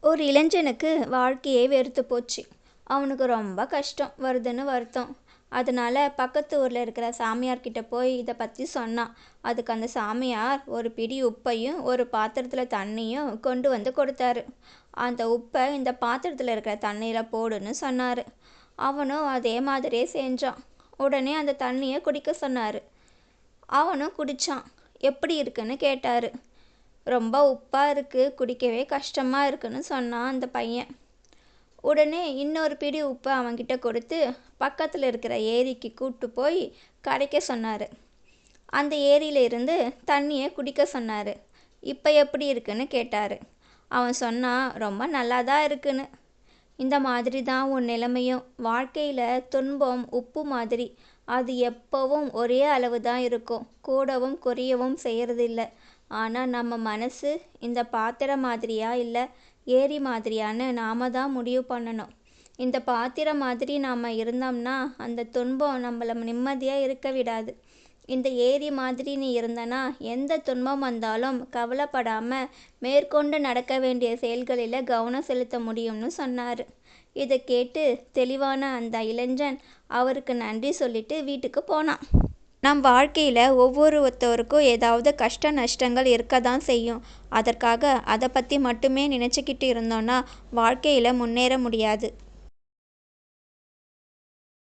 ஒரு இளைஞனுக்கு வாழ்க்கையே வெறுத்து போச்சு. அவனுக்கு ரொம்ப கஷ்டம் வருதுன்னு வருத்தம். அதனால பக்கத்து ஊரில் இருக்கிற சாமியார்கிட்ட போய் இதை பற்றி சொன்னான். அதுக்கு அந்த சாமியார் ஒரு பிடி உப்பையும் ஒரு பாத்திரத்தில் தண்ணியும் கொண்டு வந்து கொடுத்தாரு. அந்த உப்பை இந்த பாத்திரத்தில் இருக்கிற தண்ணியில் போடுன்னு சொன்னார். அவனும் அதே மாதிரியே செஞ்சான். உடனே அந்த தண்ணியை குடிக்க சொன்னார். அவனும் குடித்தான். எப்படி இருக்குன்னு கேட்டார். ரொம்ப உப்பாக இருக்குது, குடிக்கவே கஷ்டமாக இருக்குன்னு சொன்னான் அந்த பையன். உடனே இன்னொரு பிடி உப்பை அவன்கிட்ட கொடுத்து பக்கத்தில் இருக்கிற ஏரிக்கு கூப்பிட்டு போய் கரைக்க சொன்னார். அந்த ஏரியில் இருந்து தண்ணியை குடிக்க சொன்னார். இப்போ எப்படி இருக்குன்னு கேட்டார். அவன் சொன்னான், ரொம்ப நல்லா தான் இருக்குன்னு. இந்த மாதிரி தான் உன் நிலைமையும். வாழ்க்கையில் துன்பம் உப்பு மாதிரி. அது எப்போவும் ஒரே அளவு தான் இருக்கும், கூடவும் குறையவும் செய்கிறதில்ல. ஆனால் நம்ம மனசு இந்த பாத்திரம் மாதிரியா இல்லை ஏரி மாதிரியான்னு நாம் தான் முடிவு பண்ணணும். இந்த பாத்திரம் மாதிரி நாம் இருந்தோம்னா அந்த துன்பம் நம்மளை நிம்மதியாக இருக்க விடாது. இந்த ஏரி மாதிரி நீ இருந்தனா எந்த துன்பம் வந்தாலும் கவலைப்படாமல் மேற்கொண்டு நடக்க வேண்டிய செயல்களில் கவனம் செலுத்த முடியும்னு சொன்னார். இதை கேட்டு தெளிவான அந்த இளைஞன் அவருக்கு நன்றி சொல்லிட்டு வீட்டுக்கு போனான். நம் வாழ்க்கையில் ஒவ்வொருத்தருக்கும் ஏதாவது கஷ்ட நஷ்டங்கள் இருக்க தான் செய்யும். அதற்காக அதை பற்றி மட்டுமே நினச்சிக்கிட்டு இருந்தோன்னா வாழ்க்கையில் முன்னேற முடியாது.